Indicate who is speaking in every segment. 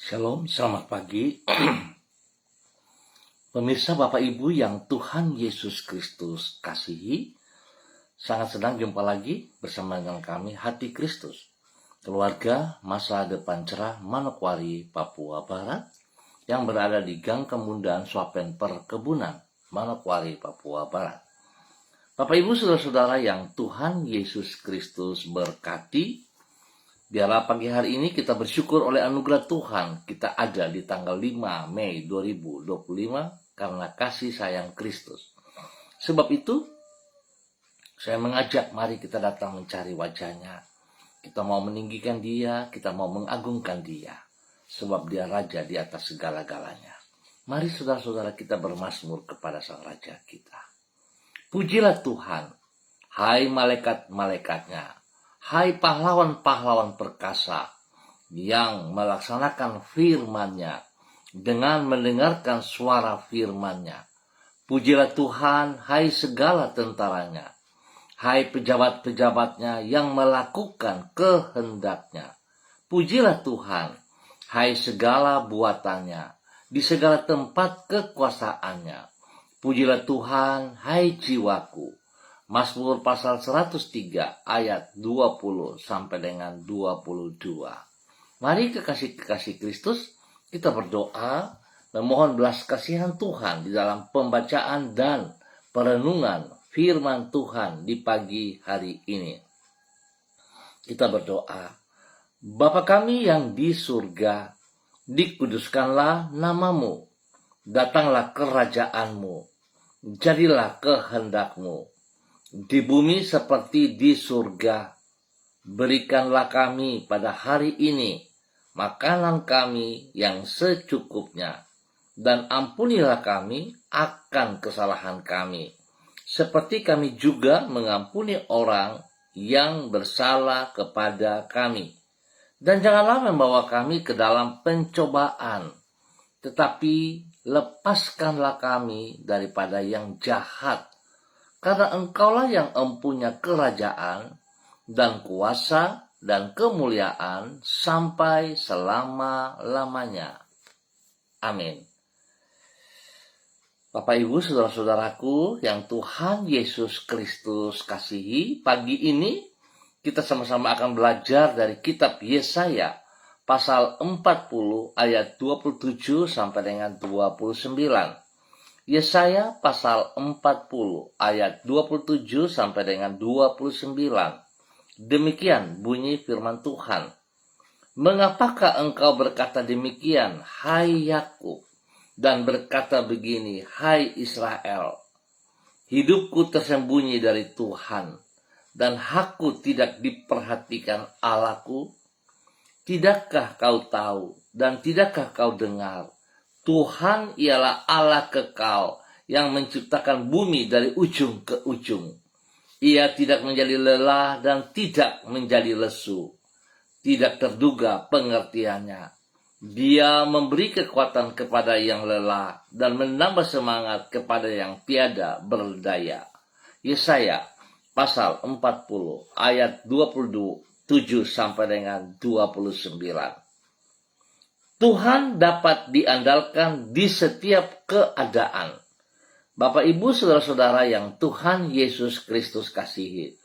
Speaker 1: Shalom, selamat pagi. Pemirsa Bapak Ibu yang Tuhan Yesus Kristus kasihi, sangat senang jumpa lagi bersama dengan kami Hati Kristus, keluarga masa depan cerah Manokwari, Papua Barat, yang berada di Gang Kemudahan Swapen Perkebunan, Manokwari, Papua Barat. Bapak Ibu saudara-saudara yang Tuhan Yesus Kristus berkati, biarlah pagi hari ini kita bersyukur oleh anugerah Tuhan kita ada di tanggal 5 Mei 2025 karena kasih sayang Kristus. Sebab itu saya mengajak mari kita datang mencari wajahnya. Kita mau meninggikan dia, kita mau mengagungkan dia. Sebab dia raja di atas segala-galanya. Mari saudara-saudara kita bermazmur kepada sang raja kita. Pujilah Tuhan, hai malaikat-malaikatnya. Hai pahlawan-pahlawan perkasa yang melaksanakan firman-Nya dengan mendengarkan suara firman-Nya. Pujilah Tuhan, hai segala tentaranya. Hai pejabat-pejabatnya yang melakukan kehendak-Nya. Pujilah Tuhan, hai segala buatannya, di segala tempat kekuasaannya. Pujilah Tuhan, hai jiwaku. Mazmur pasal 103 ayat 20 sampai dengan 22. Mari kekasih-kekasih Kristus, kita berdoa dan mohon belas kasihan Tuhan di dalam pembacaan dan perenungan firman Tuhan di pagi hari ini. Kita berdoa, Bapa kami yang di surga, dikuduskanlah namamu, datanglah kerajaan-Mu, jadilah kehendak-Mu di bumi seperti di surga. Berikanlah kami pada hari ini makanan kami yang secukupnya, dan ampunilah kami akan kesalahan kami, seperti kami juga mengampuni orang yang bersalah kepada kami. Dan janganlah membawa kami ke dalam pencobaan, tetapi lepaskanlah kami daripada yang jahat. Karena Engkaulah yang empunya kerajaan dan kuasa dan kemuliaan sampai selama-lamanya. Amin. Bapak Ibu saudara-saudaraku yang Tuhan Yesus Kristus kasihi, pagi ini kita sama-sama akan belajar dari kitab Yesaya pasal 40 ayat 27 sampai dengan 29. Yesaya pasal 40 ayat 27 sampai dengan 29. Demikian bunyi firman Tuhan. Mengapakah engkau berkata demikian, hai Yakub, dan berkata begini, hai Israel? Hidupku tersembunyi dari Tuhan, dan hakku tidak diperhatikan Allahku. Tidakkah kau tahu, dan tidakkah kau dengar? Tuhan ialah Allah kekal yang menciptakan bumi dari ujung ke ujung. Ia tidak menjadi lelah dan tidak menjadi lesu. Tidak terduga pengertiannya. Dia memberi kekuatan kepada yang lelah dan menambah semangat kepada yang tiada berdaya. Yesaya pasal 40 ayat 27 sampai dengan 29. Tuhan dapat diandalkan di setiap keadaan. Bapak Ibu saudara-saudara yang Tuhan Yesus Kristus kasihi.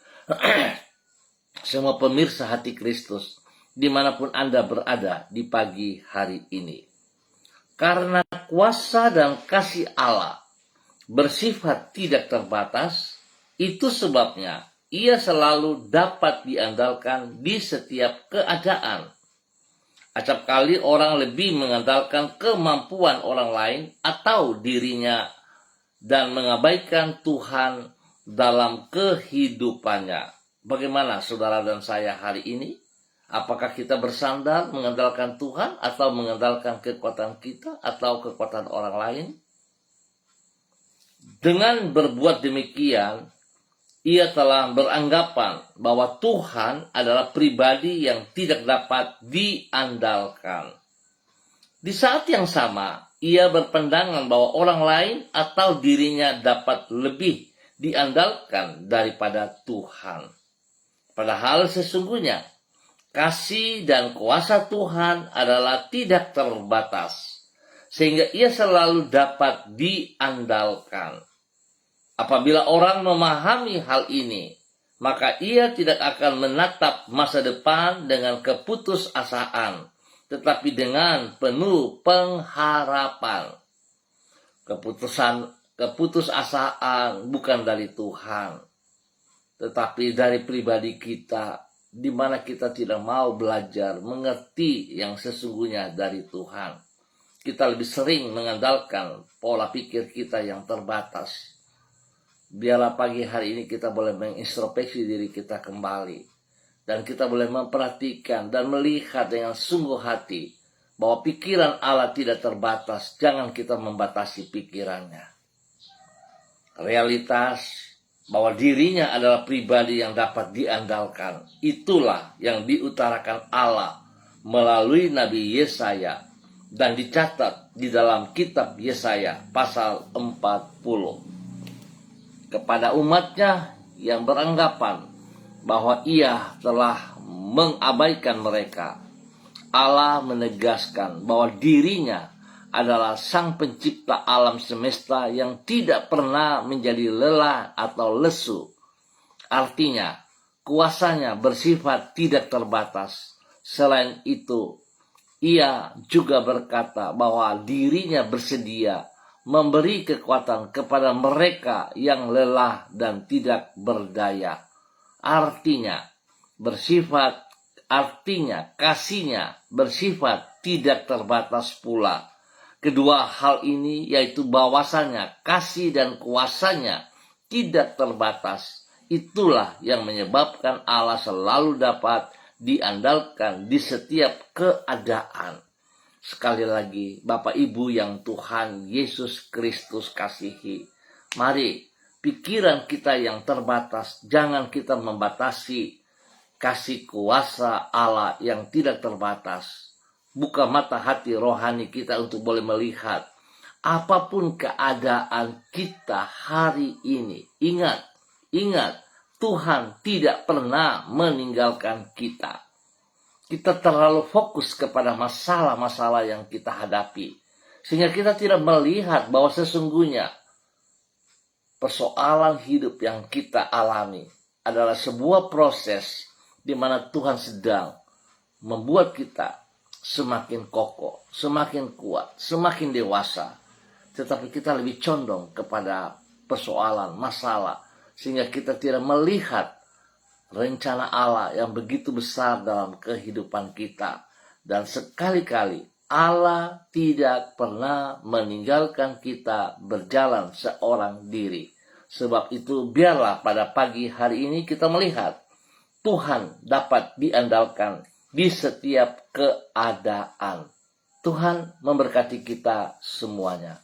Speaker 1: Semua pemirsa Hati Kristus dimanapun Anda berada di pagi hari ini. Karena kuasa dan kasih Allah bersifat tidak terbatas, itu sebabnya ia selalu dapat diandalkan di setiap keadaan. Acap kali orang lebih mengandalkan kemampuan orang lain atau dirinya dan mengabaikan Tuhan dalam kehidupannya. Bagaimana saudara dan saya hari ini? Apakah kita bersandar mengandalkan Tuhan atau mengandalkan kekuatan kita atau kekuatan orang lain? Dengan berbuat demikian, ia telah beranggapan bahwa Tuhan adalah pribadi yang tidak dapat diandalkan. Di saat yang sama, ia berpandangan bahwa orang lain atau dirinya dapat lebih diandalkan daripada Tuhan. Padahal sesungguhnya kasih dan kuasa Tuhan adalah tidak terbatas, sehingga ia selalu dapat diandalkan. Apabila orang memahami hal ini, maka ia tidak akan menatap masa depan dengan keputusasaan, tetapi dengan penuh pengharapan. Keputusasaan bukan dari Tuhan, tetapi dari pribadi kita, di mana kita tidak mau belajar mengerti yang sesungguhnya dari Tuhan. Kita lebih sering mengandalkan pola pikir kita yang terbatas. Biarlah pagi hari ini kita boleh mengintrospeksi diri kita kembali. Dan kita boleh memperhatikan dan melihat dengan sungguh hati bahwa pikiran Allah tidak terbatas. Jangan kita membatasi pikirannya. Realitas bahwa dirinya adalah pribadi yang dapat diandalkan. Itulah yang diutarakan Allah melalui Nabi Yesaya. Dan dicatat di dalam kitab Yesaya pasal 40. Kepada umatnya yang beranggapan bahwa ia telah mengabaikan mereka, Allah menegaskan bahwa dirinya adalah sang pencipta alam semesta yang tidak pernah menjadi lelah atau lesu. Artinya, kuasanya bersifat tidak terbatas. Selain itu, ia juga berkata bahwa dirinya bersedia memberi kekuatan kepada mereka yang lelah dan tidak berdaya. Artinya kasihnya bersifat tidak terbatas pula. Kedua hal ini yaitu bahwasanya kasih dan kuasanya tidak terbatas. Itulah yang menyebabkan Allah selalu dapat diandalkan di setiap keadaan. Sekali lagi, Bapak Ibu yang Tuhan Yesus Kristus kasihi, mari pikiran kita yang terbatas, jangan kita membatasi kasih kuasa Allah yang tidak terbatas. Buka mata hati rohani kita untuk boleh melihat apapun keadaan kita hari ini. Ingat, Tuhan tidak pernah meninggalkan kita. Kita terlalu fokus kepada masalah-masalah yang kita hadapi. Sehingga kita tidak melihat bahwa sesungguhnya persoalan hidup yang kita alami adalah sebuah proses di mana Tuhan sedang membuat kita semakin kokoh, semakin kuat, semakin dewasa. Tetapi kita lebih condong kepada persoalan, masalah. Sehingga kita tidak melihat rencana Allah yang begitu besar dalam kehidupan kita. Dan sekali-kali Allah tidak pernah meninggalkan kita berjalan seorang diri. Sebab itu biarlah pada pagi hari ini kita melihat Tuhan dapat diandalkan di setiap keadaan. Tuhan memberkati kita semuanya.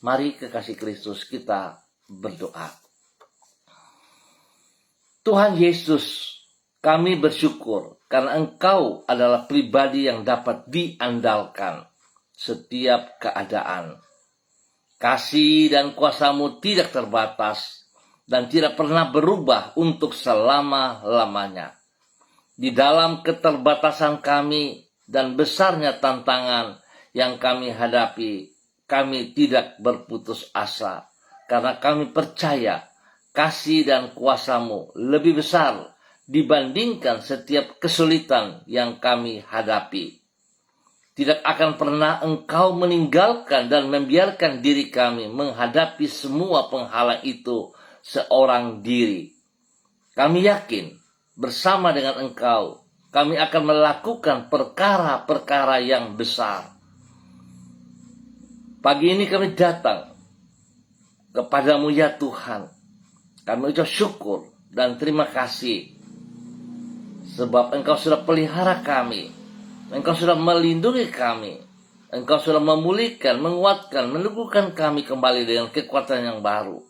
Speaker 1: Mari kekasih Kristus kita berdoa. Tuhan Yesus, kami bersyukur karena Engkau adalah pribadi yang dapat diandalkan setiap keadaan. Kasih dan kuasa-Mu tidak terbatas dan tidak pernah berubah untuk selama-lamanya. Di dalam keterbatasan kami dan besarnya tantangan yang kami hadapi, kami tidak berputus asa karena kami percaya kasih dan kuasa-Mu lebih besar dibandingkan setiap kesulitan yang kami hadapi. Tidak akan pernah Engkau meninggalkan dan membiarkan diri kami menghadapi semua penghalang itu seorang diri. Kami yakin bersama dengan Engkau, kami akan melakukan perkara-perkara yang besar. Pagi ini kami datang kepadamu ya Tuhan. Kami ucap syukur dan terima kasih. Sebab Engkau sudah pelihara kami. Engkau sudah melindungi kami. Engkau sudah memulihkan, menguatkan, meneguhkan kami kembali dengan kekuatan yang baru.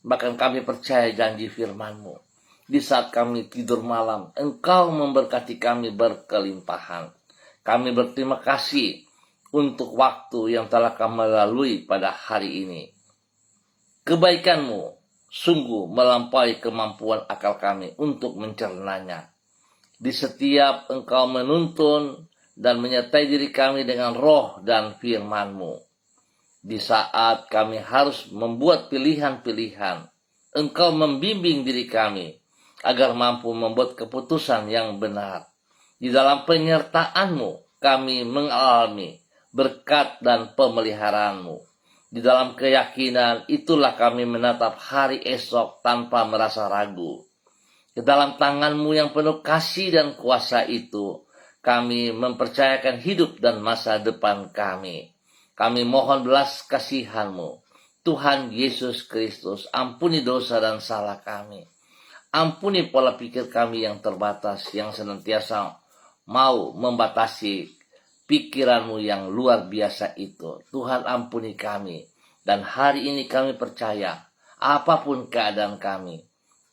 Speaker 1: Bahkan kami percaya janji firman-Mu. Di saat kami tidur malam, Engkau memberkati kami berkelimpahan. Kami berterima kasih untuk waktu yang telah kami lalui pada hari ini. Kebaikan-Mu sungguh melampaui kemampuan akal kami untuk mencernanya. Di setiap Engkau menuntun dan menyertai diri kami dengan roh dan firman-Mu. Di saat kami harus membuat pilihan-pilihan, Engkau membimbing diri kami agar mampu membuat keputusan yang benar. Di dalam penyertaan-Mu kami mengalami berkat dan pemeliharaan-Mu. Di dalam keyakinan itulah kami menatap hari esok tanpa merasa ragu. Ke dalam tangan-Mu yang penuh kasih dan kuasa itu, kami mempercayakan hidup dan masa depan kami. Kami mohon belas kasihan-Mu. Tuhan Yesus Kristus, ampuni dosa dan salah kami. Ampuni pola pikir kami yang terbatas, yang senantiasa mau membatasi pikiran-Mu yang luar biasa itu. Tuhan, ampuni kami. Dan hari ini kami percaya, apapun keadaan kami,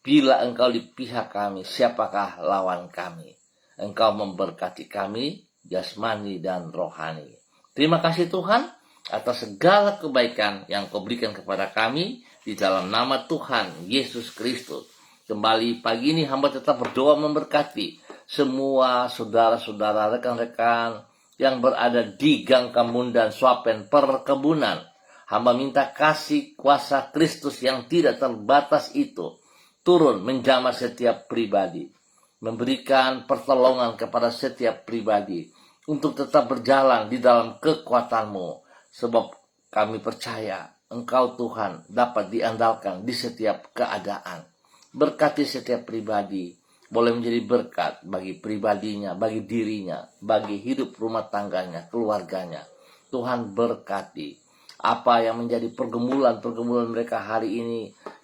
Speaker 1: bila Engkau di pihak kami, siapakah lawan kami? Engkau memberkati kami, jasmani dan rohani. Terima kasih Tuhan, atas segala kebaikan yang Kau berikan kepada kami, di dalam nama Tuhan Yesus Kristus. Kembali pagi ini hamba tetap berdoa memberkati semua saudara-saudara, rekan-rekan yang berada di Gang Kamundan Swapen Perkebunan. Hamba minta kasih kuasa Kristus yang tidak terbatas itu turun menjamah setiap pribadi, memberikan pertolongan kepada setiap pribadi untuk tetap berjalan di dalam kekuatan-Mu, sebab kami percaya Engkau Tuhan dapat diandalkan di setiap keadaan. Berkati setiap pribadi, boleh menjadi berkat bagi pribadinya, bagi dirinya, bagi hidup rumah tangganya, keluarganya. Tuhan berkati apa yang menjadi pergumulan mereka hari ini.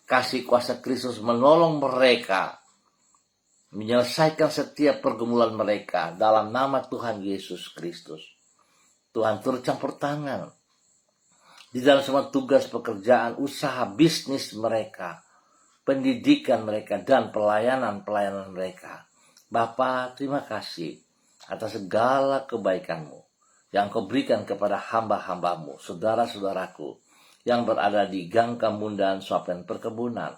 Speaker 1: Kasih kuasa Kristus menolong mereka menyelesaikan setiap pergumulan mereka dalam nama Tuhan Yesus Kristus. Tuhan turut campur tangan di dalam semua tugas pekerjaan, usaha, bisnis mereka, pendidikan mereka, dan pelayanan mereka. Bapa, terima kasih atas segala kebaikan-Mu yang Kau berikan kepada hamba-hamba-Mu, saudara-saudaraku yang berada di Gang Kamundan Swapen Perkebunan.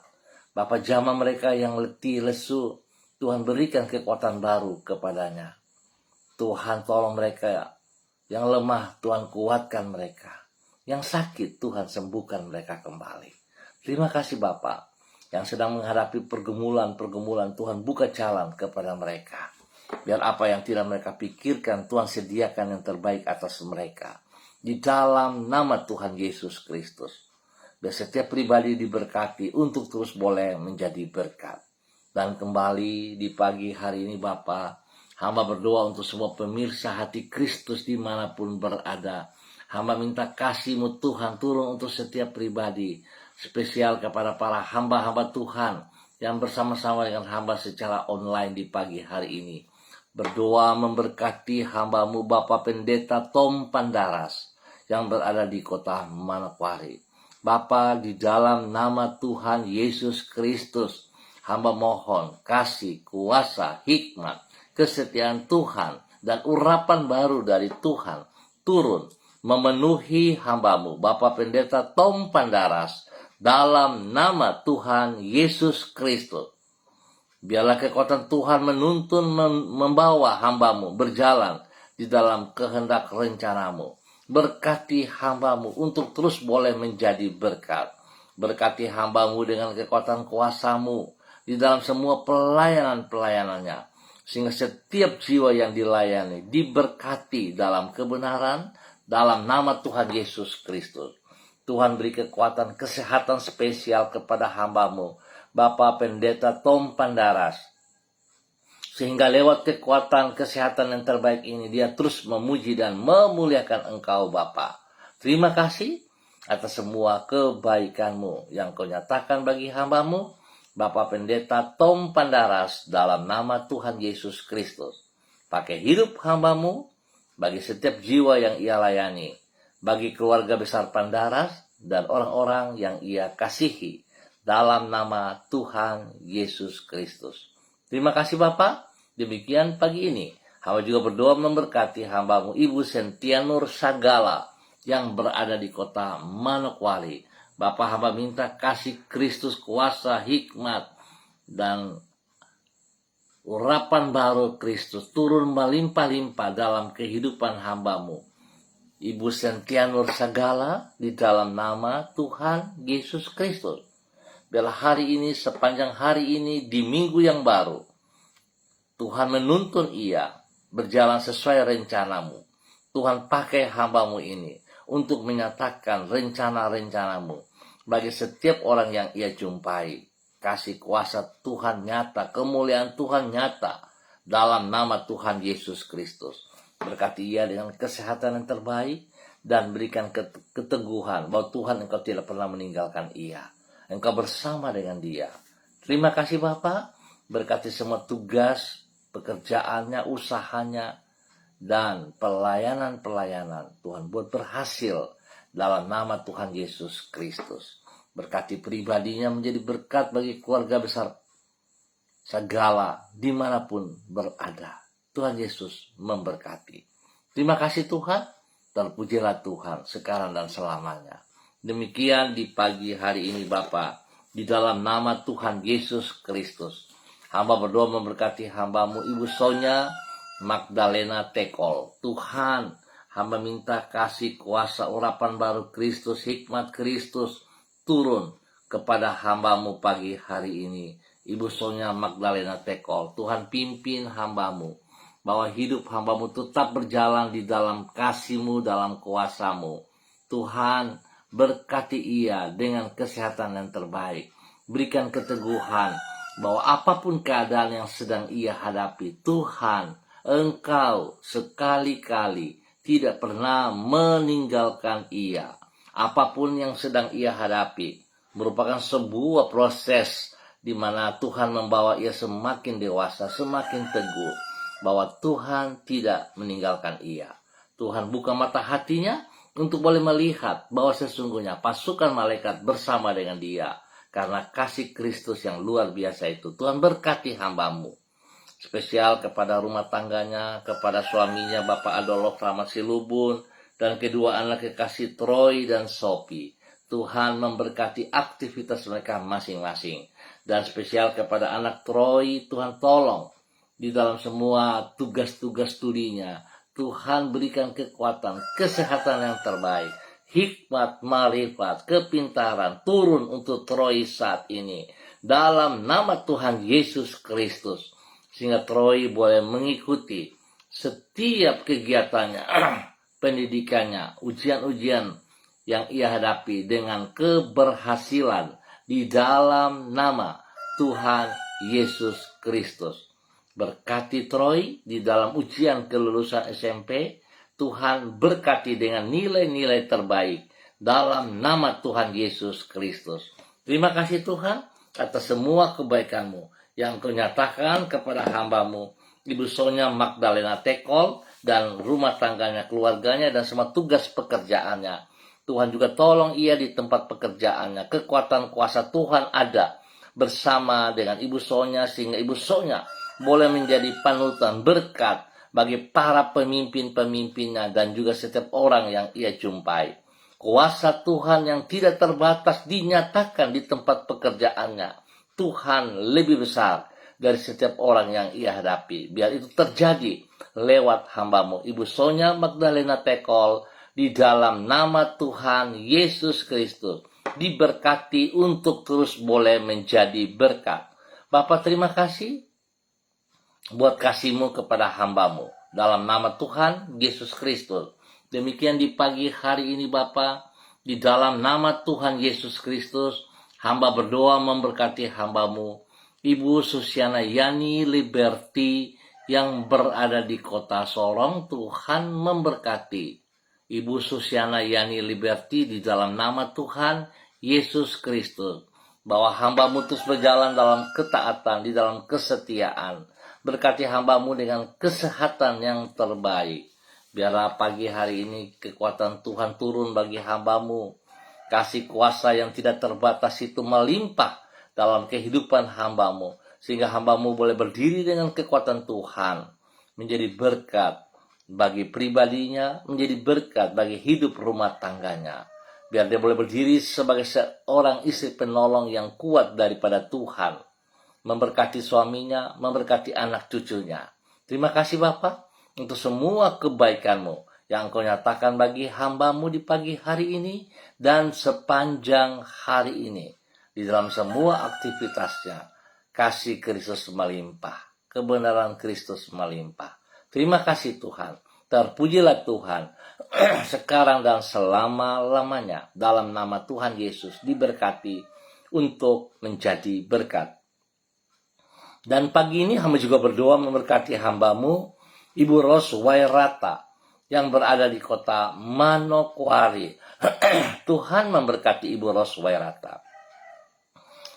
Speaker 1: Bapa, jamah mereka yang letih, lesu, Tuhan berikan kekuatan baru kepadanya. Tuhan tolong mereka yang lemah, Tuhan kuatkan mereka. Yang sakit, Tuhan sembuhkan mereka kembali. Terima kasih Bapa, yang sedang menghadapi pergumulan, Tuhan buka jalan kepada mereka. Biar apa yang tidak mereka pikirkan, Tuhan sediakan yang terbaik atas mereka. Di dalam nama Tuhan Yesus Kristus. Biar setiap pribadi diberkati untuk terus boleh menjadi berkat. Dan kembali di pagi hari ini Bapa, hamba berdoa untuk semua pemirsa Hati Kristus dimanapun berada. Hamba minta kasih-Mu Tuhan turun untuk setiap pribadi. Spesial kepada para hamba-hamba Tuhan yang bersama-sama dengan hamba secara online di pagi hari ini. Berdoa memberkati hamba-Mu Bapak Pendeta Tom Pandaras yang berada di kota Manokwari. Bapa, di dalam nama Tuhan Yesus Kristus, hamba mohon kasih, kuasa, hikmat, kesetiaan Tuhan, dan urapan baru dari Tuhan turun memenuhi hamba-Mu Bapak Pendeta Tom Pandaras dalam nama Tuhan Yesus Kristus. Biarlah kekuatan Tuhan menuntun, membawa hamba-Mu berjalan di dalam kehendak rencana-Mu. Berkati hamba-Mu untuk terus boleh menjadi berkat. Berkati hamba-Mu dengan kekuatan kuasa-Mu di dalam semua pelayanan-pelayanannya. Sehingga setiap jiwa yang dilayani diberkati dalam kebenaran dalam nama Tuhan Yesus Kristus. Tuhan beri kekuatan kesehatan spesial kepada hamba-Mu Bapak Pendeta Tom Pandaras. Sehingga lewat kekuatan kesehatan yang terbaik ini dia terus memuji dan memuliakan Engkau Bapa. Terima kasih atas semua kebaikan-Mu yang Kau nyatakan bagi hamba-Mu Bapak Pendeta Tom Pandaras dalam nama Tuhan Yesus Kristus. Pakai hidup hamba-Mu bagi setiap jiwa yang ia layani, bagi keluarga besar Pandaras dan orang-orang yang ia kasihi dalam nama Tuhan Yesus Kristus. Terima kasih Bapak. Demikian pagi ini hamba juga berdoa memberkati hamba-Mu Ibu Sentianur Sagala yang berada di kota Manokwari. Bapak, hamba minta kasih Kristus, kuasa, hikmat, dan urapan baru Kristus turun melimpah-limpah dalam kehidupan hamba-Mu. Ibu Sentianur Sagala, di dalam nama Tuhan Yesus Kristus. Biarlah hari ini, sepanjang hari ini, di minggu yang baru, Tuhan menuntun ia berjalan sesuai rencana-Mu. Tuhan pakai hamba-Mu ini untuk menyatakan rencana-rencana-Mu bagi setiap orang yang ia jumpai. Kasih kuasa Tuhan nyata, kemuliaan Tuhan nyata dalam nama Tuhan Yesus Kristus. Berkati ia dengan kesehatan yang terbaik dan berikan keteguhan bahwa Tuhan Engkau tidak pernah meninggalkan ia. Engkau bersama dengan dia. Terima kasih Bapa. Berkati semua tugas, pekerjaannya, usahanya, dan pelayanan-pelayanan Tuhan buat berhasil dalam nama Tuhan Yesus Kristus. Berkati pribadinya menjadi berkat bagi keluarga besar segala dimanapun berada. Tuhan Yesus memberkati. Terima kasih Tuhan, terpujilah Tuhan sekarang dan selamanya. Demikian di pagi hari ini Bapa, di dalam nama Tuhan Yesus Kristus. Hamba berdoa memberkati hamba-Mu Ibu Sonya Magdalena Tekol. Tuhan, hamba minta kasih kuasa urapan baru Kristus, hikmat Kristus turun kepada hamba-Mu pagi hari ini. Ibu Sonya Magdalena Tekol, Tuhan pimpin hamba-Mu, bahwa hidup hamba-Mu tetap berjalan di dalam kasih-Mu, dalam kuasa-Mu. Tuhan, berkati ia dengan kesehatan yang terbaik. Berikan keteguhan bahwa apapun keadaan yang sedang ia hadapi, Tuhan, Engkau sekali-kali tidak pernah meninggalkan ia. Apapun yang sedang ia hadapi merupakan sebuah proses di mana Tuhan membawa ia semakin dewasa, semakin teguh, bahwa Tuhan tidak meninggalkan ia. Tuhan buka mata hatinya untuk boleh melihat bahwa sesungguhnya pasukan malaikat bersama dengan dia. Karena kasih Kristus yang luar biasa itu. Tuhan berkati hamba-Mu. Spesial kepada rumah tangganya, kepada suaminya Bapak Adolf Rahmat Silubun, dan kedua anak kekasih Troy dan Sophie. Tuhan memberkati aktivitas mereka masing-masing. Dan spesial kepada anak Troy, Tuhan tolong di dalam semua tugas-tugas studinya. Tuhan berikan kekuatan, kesehatan yang terbaik, hikmat, marifat, kepintaran turun untuk Troy saat ini. Dalam nama Tuhan Yesus Kristus. Sehingga Troy boleh mengikuti setiap kegiatannya, pendidikannya, ujian-ujian yang ia hadapi dengan keberhasilan di dalam nama Tuhan Yesus Kristus. Berkati Troy di dalam ujian kelulusan SMP, Tuhan berkati dengan nilai-nilai terbaik dalam nama Tuhan Yesus Kristus. Terima kasih Tuhan atas semua kebaikan-Mu yang Kau nyatakan kepada hamba-Mu Ibu Sonya Magdalena Tekol dan rumah tangganya, keluarganya, dan semua tugas pekerjaannya. Tuhan juga tolong ia di tempat pekerjaannya. Kekuatan kuasa Tuhan ada bersama dengan Ibu Sonya, sehingga Ibu Sonya boleh menjadi panutan berkat bagi para pemimpin-pemimpinnya dan juga setiap orang yang ia jumpai. Kuasa Tuhan yang tidak terbatas dinyatakan di tempat pekerjaannya. Tuhan lebih besar dari setiap orang yang ia hadapi. Biar itu terjadi lewat hamba-Mu Ibu Sonya Magdalena Tekol, di dalam nama Tuhan Yesus Kristus. Diberkati untuk terus boleh menjadi berkat. Bapa, terima kasih buat kasih-Mu kepada hamba-Mu dalam nama Tuhan Yesus Kristus. Demikian di pagi hari ini Bapa, di dalam nama Tuhan Yesus Kristus, hamba berdoa memberkati hamba-Mu Ibu Susiana Yani Liberty yang berada di kota Sorong. Tuhan memberkati Ibu Susiana Yani Liberty di dalam nama Tuhan Yesus Kristus, bahwa hamba-Mu terus berjalan dalam ketaatan, di dalam kesetiaan. Berkati hamba-Mu dengan kesehatan yang terbaik. Biarlah pagi hari ini kekuatan Tuhan turun bagi hamba-Mu. Kasih kuasa yang tidak terbatas itu melimpah dalam kehidupan hamba-Mu. Sehingga hamba-Mu boleh berdiri dengan kekuatan Tuhan. Menjadi berkat bagi pribadinya, menjadi berkat bagi hidup rumah tangganya. Biar dia boleh berdiri sebagai seorang istri penolong yang kuat daripada Tuhan. memberkati suaminya, memberkati anak cucunya. Terima kasih Bapa untuk semua kebaikan-Mu yang Engkau nyatakan bagi hamba-Mu di pagi hari ini dan sepanjang hari ini. Di dalam semua aktivitasnya, kasih Kristus melimpah, kebenaran Kristus melimpah. Terima kasih Tuhan, terpujilah Tuhan sekarang dan selama-lamanya. Dalam nama Tuhan Yesus diberkati untuk menjadi berkat. Dan pagi ini hamba juga berdoa memberkati hamba-Mu, Ibu Ros Wairata, yang berada di kota Manokwari. Tuhan memberkati Ibu Ros Wairata.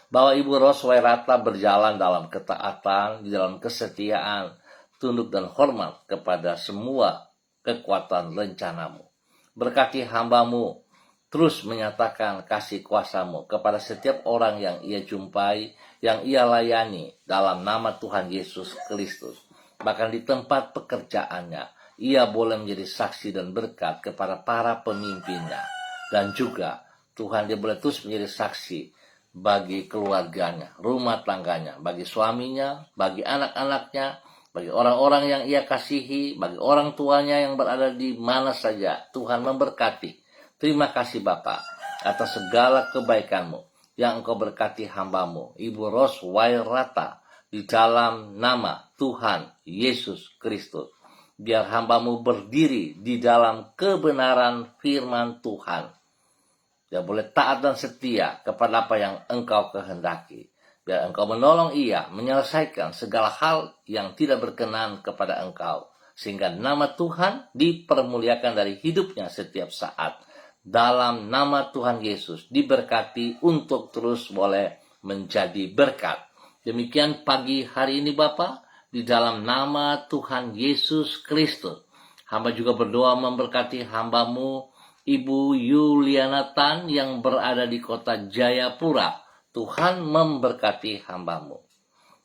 Speaker 1: Bahwa Ibu Ros Wairata berjalan dalam ketaatan, di dalam kesetiaan, tunduk dan hormat kepada semua kekuatan rencana-Mu. Berkati hamba-Mu, terus menyatakan kasih kuasa-Mu kepada setiap orang yang ia jumpai, yang ia layani dalam nama Tuhan Yesus Kristus. Bahkan di tempat pekerjaannya, ia boleh menjadi saksi dan berkat kepada para pemimpinnya. Dan juga Tuhan dia boleh terus menjadi saksi bagi keluarganya, rumah tangganya, bagi suaminya, bagi anak-anaknya, bagi orang-orang yang ia kasihi, bagi orang tuanya yang berada di mana saja. Tuhan memberkati. Terima kasih Bapa atas segala kebaikan-Mu yang Engkau berkati hamba-Mu, Ibu Ros Wairata, di dalam nama Tuhan Yesus Kristus. Biar hamba-Mu berdiri di dalam kebenaran firman Tuhan. Dia boleh taat dan setia kepada apa yang Engkau kehendaki. Biar Engkau menolong ia menyelesaikan segala hal yang tidak berkenan kepada Engkau. Sehingga nama Tuhan dipermuliakan dari hidupnya setiap saat. Dalam nama Tuhan Yesus diberkati untuk terus boleh menjadi berkat. Demikian pagi hari ini Bapa, di dalam nama Tuhan Yesus Kristus. Hamba juga berdoa memberkati hamba-Mu, Ibu Yuliana Tan yang berada di kota Jayapura. Tuhan memberkati hamba-Mu.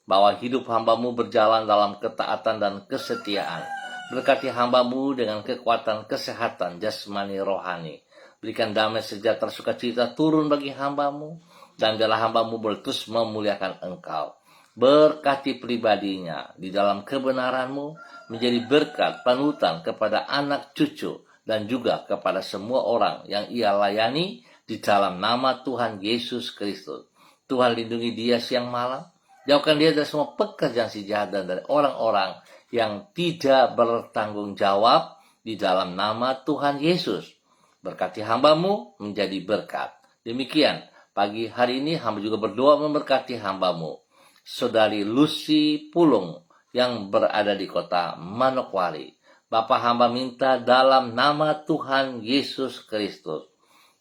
Speaker 1: Bahwa hidup hamba-Mu berjalan dalam ketaatan dan kesetiaan. Berkati hamba-Mu dengan kekuatan kesehatan jasmani rohani. Berikan damai sejahtera sukacita turun bagi hamba-Mu. Dan biarlah hamba-Mu boleh terus memuliakan Engkau. Berkati pribadinya di dalam kebenaran-Mu. Menjadi berkat panutan kepada anak cucu. Dan juga kepada semua orang yang ia layani di dalam nama Tuhan Yesus Kristus. Tuhan lindungi dia siang malam. Jauhkan dia dari semua pekerjaan si jahat dan dari orang-orang yang tidak bertanggung jawab di dalam nama Tuhan Yesus. Berkati hamba-Mu menjadi berkat. Demikian pagi hari ini hamba juga berdoa memberkati hamba-Mu, Saudari Lucy Pulung yang berada di kota Manokwari. Bapa hamba minta dalam nama Tuhan Yesus Kristus.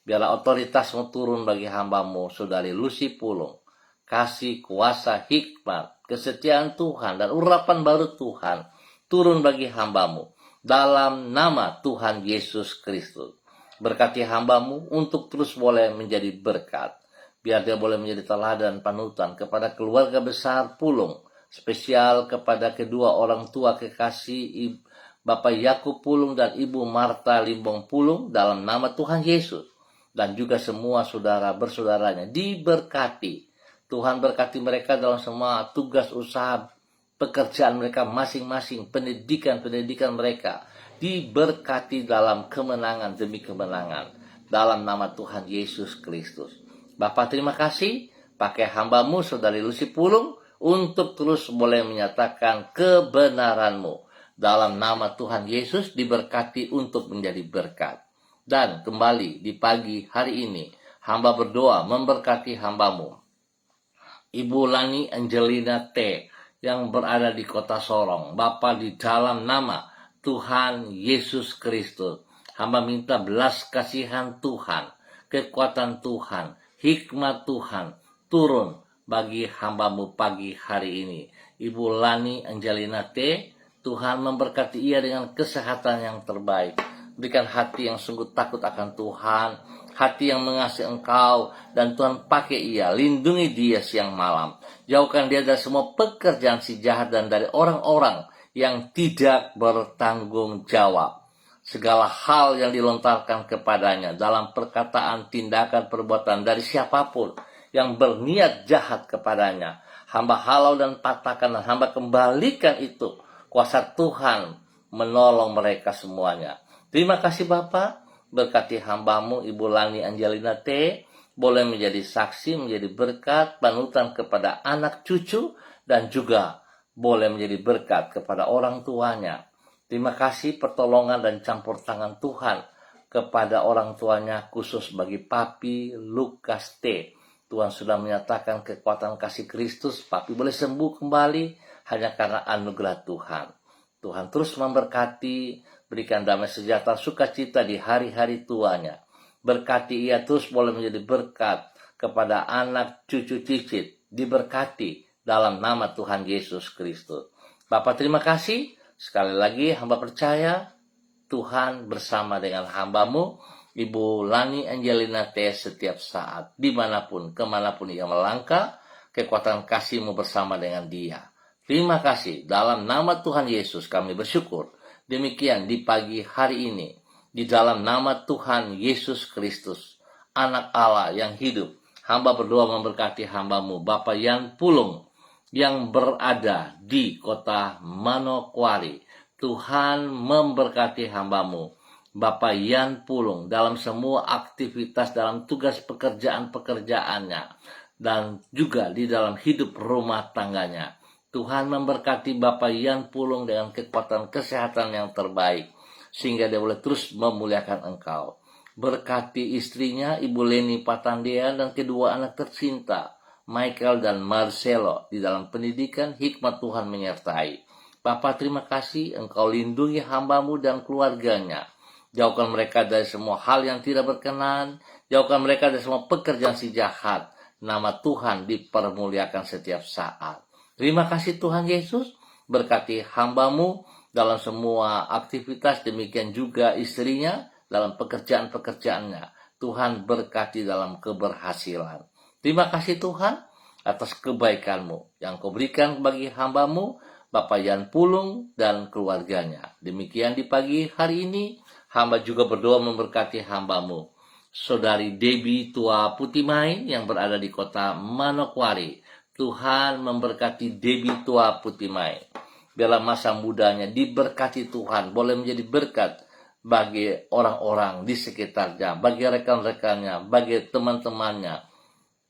Speaker 1: Biarlah otoritas-Mu turun bagi hamba-Mu, Saudari Lucy Pulung. Kasih, kuasa, hikmat, kesetiaan Tuhan, dan urapan baru Tuhan turun bagi hamba-Mu. Dalam nama Tuhan Yesus Kristus. Berkati hamba-Mu untuk terus boleh menjadi berkat. Biar dia boleh menjadi teladan panutan kepada keluarga besar Pulung. Spesial kepada kedua orang tua kekasih Bapak Yakub Pulung dan Ibu Marta Limbong Pulung dalam nama Tuhan Yesus. Dan juga semua saudara bersaudaranya diberkati. Tuhan berkati mereka dalam semua tugas usaha pekerjaan mereka masing-masing. Pendidikan mereka diberkati dalam kemenangan demi kemenangan. Dalam nama Tuhan Yesus Kristus. Bapak terima kasih. Pakai hamba-Mu Saudari Lucy Pulung untuk terus boleh menyatakan kebenaran-Mu. Dalam nama Tuhan Yesus diberkati untuk menjadi berkat. Dan kembali di pagi hari ini, hamba berdoa memberkati hamba-Mu, Ibu Lani Angelina T. yang berada di kota Sorong. Bapa di dalam nama Tuhan Yesus Kristus, hamba minta belas kasihan Tuhan, kekuatan Tuhan, hikmat Tuhan turun bagi hamba-Mu pagi hari ini. Ibu Lani Angelina T. Tuhan memberkati ia dengan kesehatan yang terbaik. Berikan hati yang sungguh takut akan Tuhan. Hati yang mengasihi Engkau. Dan Tuhan pakai ia. Lindungi dia siang malam. Jauhkan dia dari semua pekerjaan si jahat dan dari orang-orang yang tidak bertanggung jawab. Segala hal yang dilontarkan kepadanya dalam perkataan, tindakan, perbuatan dari siapapun yang berniat jahat kepadanya. Hamba halau dan patahkan dan hamba kembalikan itu. Kuasa Tuhan menolong mereka semuanya. Terima kasih Bapak, berkati hambamu Ibu Lani Angelina T, boleh menjadi saksi, menjadi berkat, panutan kepada anak cucu, dan juga boleh menjadi berkat kepada orang tuanya. Terima kasih pertolongan dan campur tangan Tuhan kepada orang tuanya, khusus bagi Papi Lukas T. Tuhan sudah menyatakan kekuatan kasih Kristus, Papi boleh sembuh kembali hanya karena anugerah Tuhan. Tuhan terus memberkati, berikan damai sejahtera sukacita di hari-hari tuanya. Berkati ia terus boleh menjadi berkat kepada anak cucu cicit, diberkati dalam nama Tuhan Yesus Kristus. Bapak terima kasih, sekali lagi hamba percaya Tuhan bersama dengan hambamu Ibu Lani Angelina T setiap saat, dimanapun, kemanapun ia melangkah, kekuatan kasih-Mu bersama dengan dia. Terima kasih, dalam nama Tuhan Yesus kami bersyukur. Demikian di pagi hari ini, di dalam nama Tuhan Yesus Kristus, Anak Allah yang hidup, hamba berdoa memberkati hambamu, Bapak Yan Pulung, yang berada di kota Manokwari. Tuhan memberkati hambamu, Bapak Yan Pulung, dalam semua aktivitas, dalam tugas pekerjaan-pekerjaannya, dan juga di dalam hidup rumah tangganya. Tuhan memberkati Bapak Yan Pulung dengan kekuatan kesehatan yang terbaik, sehingga dia boleh terus memuliakan Engkau. Berkati istrinya, Ibu Leni Patandia, dan kedua anak tercinta, Michael dan Marcelo, di dalam pendidikan, hikmat Tuhan menyertai. Bapak terima kasih, Engkau lindungi hambamu dan keluarganya. Jauhkan mereka dari semua hal yang tidak berkenan. Jauhkan mereka dari semua pekerjaan si jahat. Nama Tuhan dipermuliakan setiap saat. Terima kasih Tuhan Yesus. Berkati hambamu dalam semua aktivitas. Demikian juga istrinya dalam pekerjaan-pekerjaannya. Tuhan berkati dalam keberhasilan. Terima kasih Tuhan atas kebaikan-Mu yang Kau berikan bagi hambamu, Bapak Yan Pulung dan keluarganya. Demikian di pagi hari ini. Hamba juga berdoa memberkati hambamu, Saudari Debbie Tua Putimai yang berada di kota Manokwari. Tuhan memberkati Debbie Tua Putimai. Biarlah masa mudanya diberkati Tuhan, boleh menjadi berkat bagi orang-orang di sekitarnya, bagi rekan-rekannya, bagi teman-temannya.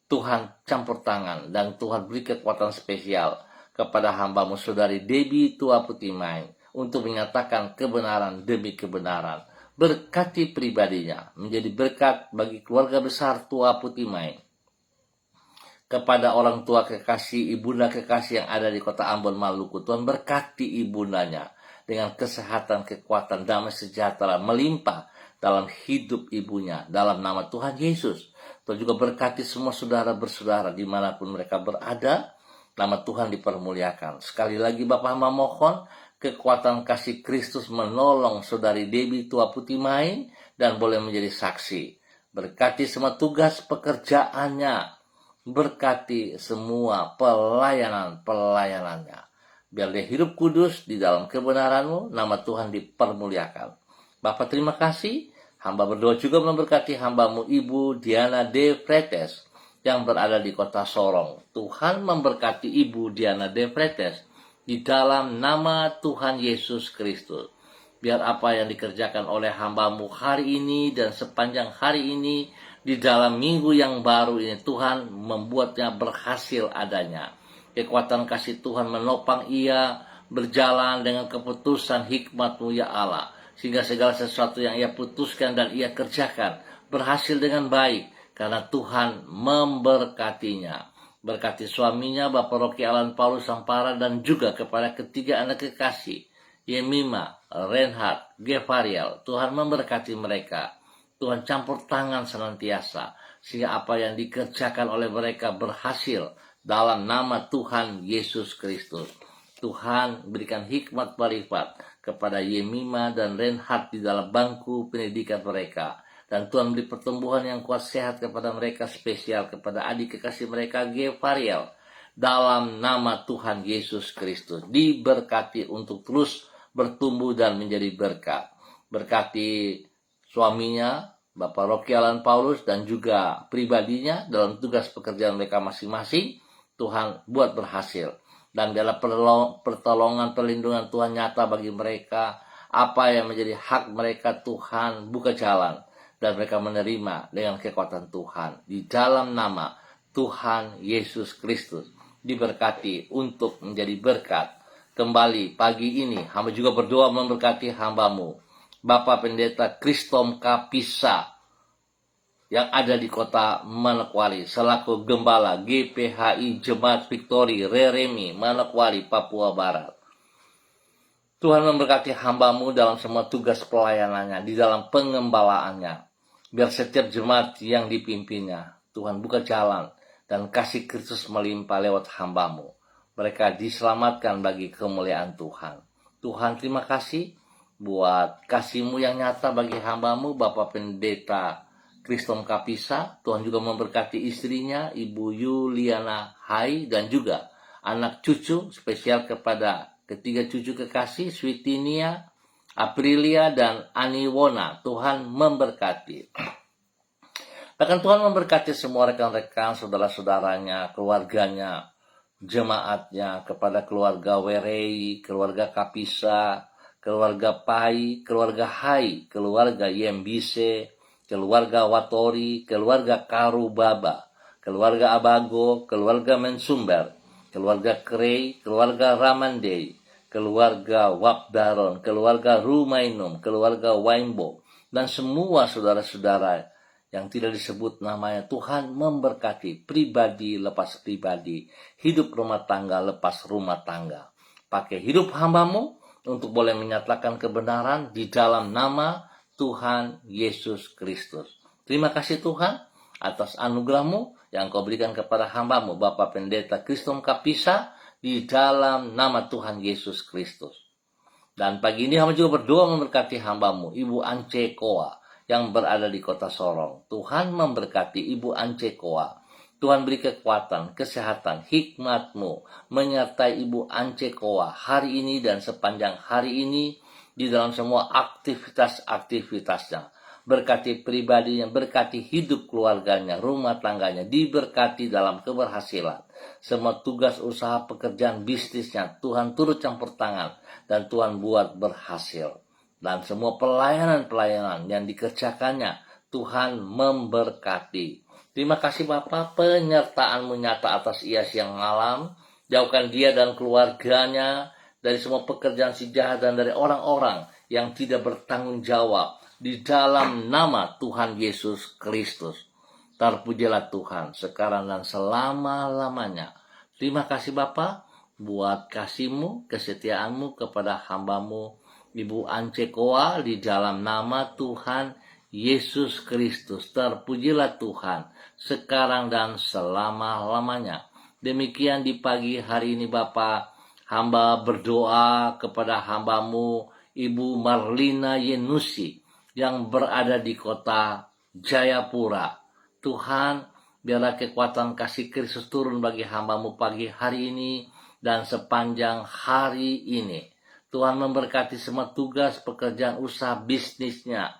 Speaker 1: Tuhan campur tangan dan Tuhan beri kekuatan spesial kepada hambamu Saudari Debbie Tua Putimai untuk menyatakan kebenaran demi kebenaran. Berkati pribadinya, menjadi berkat bagi keluarga besar Tua Putimai. Kepada orang tua kekasih, ibunda kekasih yang ada di kota Ambon, Maluku, Tuhan berkati ibundanya dengan kesehatan, kekuatan, damai sejahtera melimpah dalam hidup ibunya, dalam nama Tuhan Yesus. Tuhan juga berkati semua saudara bersaudara dimanapun mereka berada, nama Tuhan dipermuliakan. Sekali lagi Bapak hamba mohon, kekuatan kasih Kristus menolong Saudari Debbie Tua Putimai dan boleh menjadi saksi. Berkati semua tugas pekerjaannya. Berkati semua pelayanannya. Biar dia hidup kudus di dalam kebenaran-Mu, nama Tuhan dipermuliakan. Bapak terima kasih. Hamba berdoa juga memberkati hambamu Ibu Diana De Fretes yang berada di kota Sorong. Tuhan memberkati Ibu Diana De Fretes di dalam nama Tuhan Yesus Kristus. Biar apa yang dikerjakan oleh hambamu hari ini dan sepanjang hari ini, di dalam minggu yang baru ini, Tuhan membuatnya berhasil adanya. Kekuatan kasih Tuhan menopang ia berjalan dengan keputusan hikmat-Mu ya Allah. Sehingga segala sesuatu yang ia putuskan dan ia kerjakan berhasil dengan baik. Karena Tuhan memberkatinya. Berkati suaminya, Bapak Rocky Alan Paulus Sampara, dan juga kepada ketiga anak kekasih, Yemima, Reinhard, Gevariel. Tuhan memberkati mereka. Tuhan campur tangan senantiasa, sehingga apa yang dikerjakan oleh mereka berhasil dalam nama Tuhan Yesus Kristus. Tuhan berikan hikmat berlipat kepada Yemima dan Reinhard di dalam bangku pendidikan mereka. Dan Tuhan beri pertumbuhan yang kuat sehat kepada mereka, spesial kepada adik kekasih mereka Gevariel. Dalam nama Tuhan Yesus Kristus. Diberkati untuk terus bertumbuh dan menjadi berkat. Berkati suaminya, Bapak Rocky Alan Paulus dan juga pribadinya dalam tugas pekerjaan mereka masing-masing. Tuhan buat berhasil. Dan dalam pertolongan perlindungan Tuhan nyata bagi mereka. Apa yang menjadi hak mereka Tuhan buka jalan. Dan mereka menerima dengan kekuatan Tuhan. Di dalam nama Tuhan Yesus Kristus. Diberkati untuk menjadi berkat. Kembali pagi ini hamba juga berdoa memberkati hambamu, Bapak Pendeta Kristom Kapisa yang ada di kota Manokwari selaku Gembala GPHI Jemaat Victory Reremi Manokwari Papua Barat. Tuhan memberkati hambamu dalam semua tugas pelayanannya, di dalam pengembalaannya. Biar setiap jemaat yang dipimpinnya, Tuhan buka jalan dan kasih Kristus melimpah lewat hambamu. Mereka diselamatkan bagi kemuliaan Tuhan. Tuhan terima kasih buat kasih-Mu yang nyata bagi hambamu Bapak Pendeta Kristom Kapisa. Tuhan juga memberkati istrinya Ibu Yuliana Hai dan juga anak cucu spesial kepada ketiga cucu kekasih Switinia, Aprilia dan Aniwona. Tuhan memberkati. Bahkan Tuhan memberkati semua rekan-rekan, saudara-saudaranya, keluarganya, jemaatnya, kepada keluarga Werei, keluarga Kapisa, keluarga Pai, keluarga Hai, keluarga Yembise, keluarga Watori, keluarga Karubaba, keluarga Abago, keluarga Mensumber, keluarga Krei, keluarga Ramandei, keluarga Wabdaron, keluarga Rumainum, keluarga Waimbo, dan semua saudara-saudara yang tidak disebut namanya. Tuhan memberkati pribadi lepas pribadi, hidup rumah tangga lepas rumah tangga. Pakai hidup hambamu untuk boleh menyatakan kebenaran di dalam nama Tuhan Yesus Kristus. Terima kasih Tuhan atas anugerah-Mu yang Kau berikan kepada hambamu Bapak Pendeta Kristom Kapisa di dalam nama Tuhan Yesus Kristus. Dan pagi ini hamba juga berdoa memberkati hambamu Ibu Ance Koa yang berada di kota Sorong. Tuhan memberkati Ibu Ance Koa. Tuhan beri kekuatan, kesehatan, hikmat-Mu menyertai Ibu Ance Koa hari ini dan sepanjang hari ini di dalam semua aktivitas-aktivitasnya. Berkati pribadinya, berkati hidup keluarganya, rumah tangganya, diberkati dalam keberhasilan. Semua tugas usaha pekerjaan bisnisnya Tuhan turut campur tangan dan Tuhan buat berhasil. Dan semua pelayanan-pelayanan yang dikerjakannya Tuhan memberkati. Terima kasih Bapa, penyertaan-Mu nyata atas ia siang malam. Jauhkan dia dan keluarganya dari semua pekerjaan si jahat dan dari orang-orang yang tidak bertanggung jawab. Di dalam nama Tuhan Yesus Kristus. Terpujilah Tuhan sekarang dan selama-lamanya. Terima kasih Bapa buat kasih-Mu, kesetiaan-Mu kepada hamba-Mu Ibu Ance Koa di dalam nama Tuhan Yesus Kristus. Terpujilah Tuhan sekarang dan selama-lamanya. Demikian di pagi hari ini Bapa, hamba berdoa kepada hamba-Mu Ibu Marlina Yenusi yang berada di kota Jayapura. Tuhan, biarlah kekuatan kasih Kristus turun bagi hamba-Mu pagi hari ini dan sepanjang hari ini. Tuhan memberkati semua tugas pekerjaan usaha bisnisnya.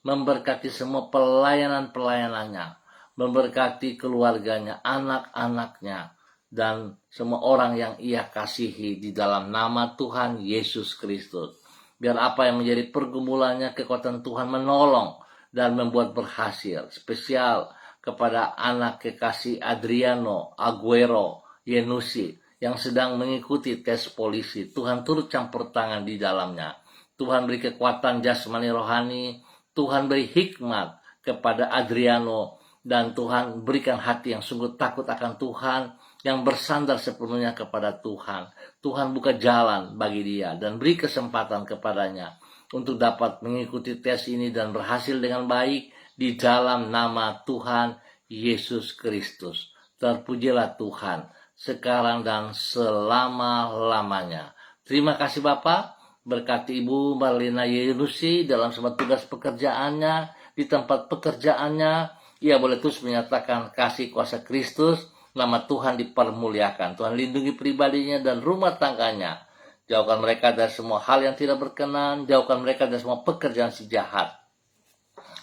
Speaker 1: Memberkati semua pelayanan-pelayanannya. Memberkati keluarganya, anak-anaknya. Dan semua orang yang ia kasihi di dalam nama Tuhan Yesus Kristus. Biar apa yang menjadi pergumulannya, kekuatan Tuhan menolong dan membuat berhasil. Spesial kepada anak kekasih Adriano Aguero Yenusi yang sedang mengikuti tes polisi. Tuhan turut campur tangan di dalamnya. Tuhan beri kekuatan jasmani rohani. Tuhan beri hikmat kepada Adriano. Dan Tuhan berikan hati yang sungguh takut akan Tuhan. Yang bersandar sepenuhnya kepada Tuhan. Tuhan buka jalan bagi dia. Dan beri kesempatan kepadanya. Untuk dapat mengikuti tes ini dan berhasil dengan baik. Di dalam nama Tuhan Yesus Kristus. Terpujilah Tuhan sekarang dan selama-lamanya. Terima kasih Bapak, berkati Ibu Marlina Yenusi dalam semua tugas pekerjaannya, di tempat pekerjaannya, ia boleh terus menyatakan kasih kuasa Kristus, nama Tuhan dipermuliakan. Tuhan lindungi pribadinya dan rumah tangganya. Jauhkan mereka dari semua hal yang tidak berkenan, jauhkan mereka dari semua pekerjaan si jahat.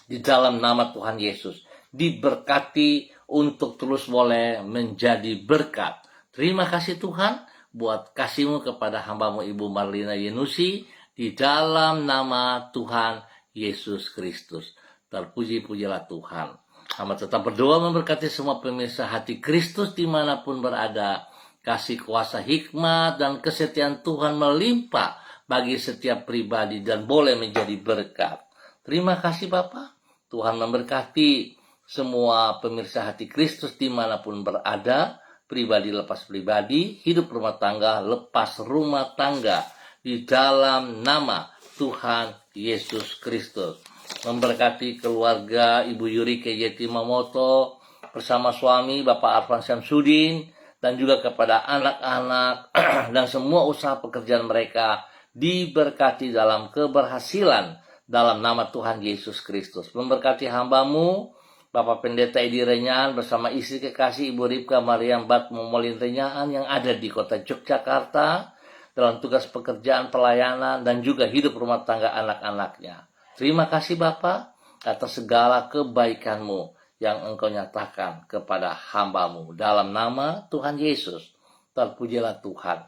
Speaker 1: Di dalam nama Tuhan Yesus, diberkati untuk terus boleh menjadi berkat. Terima kasih Tuhan buat kasih-Mu kepada hamba-Mu Ibu Marlina Yenusi, di dalam nama Tuhan Yesus Kristus. Terpuji-pujilah Tuhan. Hamba tetap berdoa memberkati semua pemirsa Hati Kristus dimanapun berada. Kasih kuasa hikmat dan kesetiaan Tuhan melimpah bagi setiap pribadi dan boleh menjadi berkat. Terima kasih Bapak. Tuhan memberkati semua pemirsa Hati Kristus dimanapun berada. Pribadi lepas pribadi, hidup rumah tangga lepas rumah tangga, di dalam nama Tuhan Yesus Kristus. Memberkati keluarga Ibu Yurike Yetimamoto bersama suami Bapak Arfan Syamsuddin, dan juga kepada anak-anak dan semua usaha pekerjaan mereka diberkati dalam keberhasilan dalam nama Tuhan Yesus Kristus. Memberkati hamba-Mu Bapak Pendeta Edi Renyan bersama istri kekasih Ibu Ripka Mariam Bat Momolin Renyan yang ada di kota Yogyakarta dalam tugas pekerjaan pelayanan dan juga hidup rumah tangga anak-anaknya. Terima kasih Bapak atas segala kebaikan-Mu yang Engkau nyatakan kepada hamba-Mu dalam nama Tuhan Yesus. Terpujilah Tuhan.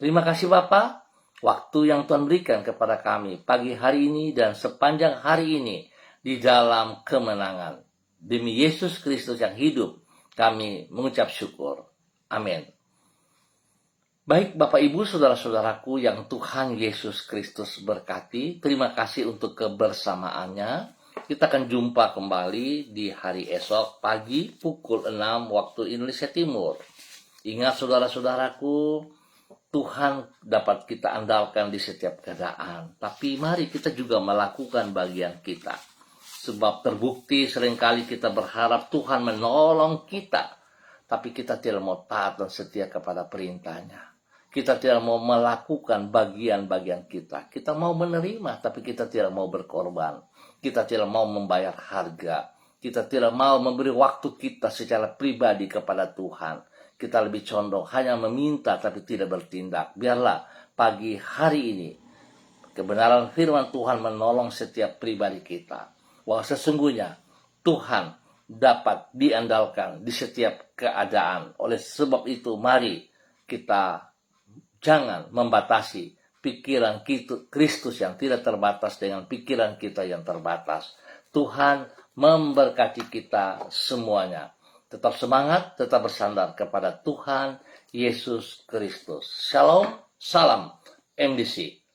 Speaker 1: Terima kasih Bapak, waktu yang Tuhan berikan kepada kami pagi hari ini dan sepanjang hari ini di dalam kemenangan. Demi Yesus Kristus yang hidup, kami mengucap syukur. Amin. Baik Bapak Ibu Saudara-saudaraku yang Tuhan Yesus Kristus berkati, terima kasih untuk kebersamaannya. Kita akan jumpa kembali di hari esok pagi pukul 6 waktu Indonesia Timur. Ingat saudara-saudaraku, Tuhan dapat kita andalkan di setiap keadaan. Tapi mari kita juga melakukan bagian kita. Sebab terbukti seringkali kita berharap Tuhan menolong kita, tapi kita tidak mau taat dan setia kepada perintahnya. Kita tidak mau melakukan bagian-bagian kita. Kita mau menerima, tapi kita tidak mau berkorban. Kita tidak mau membayar harga. Kita tidak mau memberi waktu kita secara pribadi kepada Tuhan. Kita lebih condong hanya meminta, tapi tidak bertindak. Biarlah pagi hari ini kebenaran firman Tuhan menolong setiap pribadi kita. Bahwa sesungguhnya Tuhan dapat diandalkan di setiap keadaan. Oleh sebab itu mari kita jangan membatasi pikiran Kristus yang tidak terbatas dengan pikiran kita yang terbatas. Tuhan memberkati kita semuanya. Tetap semangat, tetap bersandar kepada Tuhan Yesus Kristus. Shalom, salam MDC.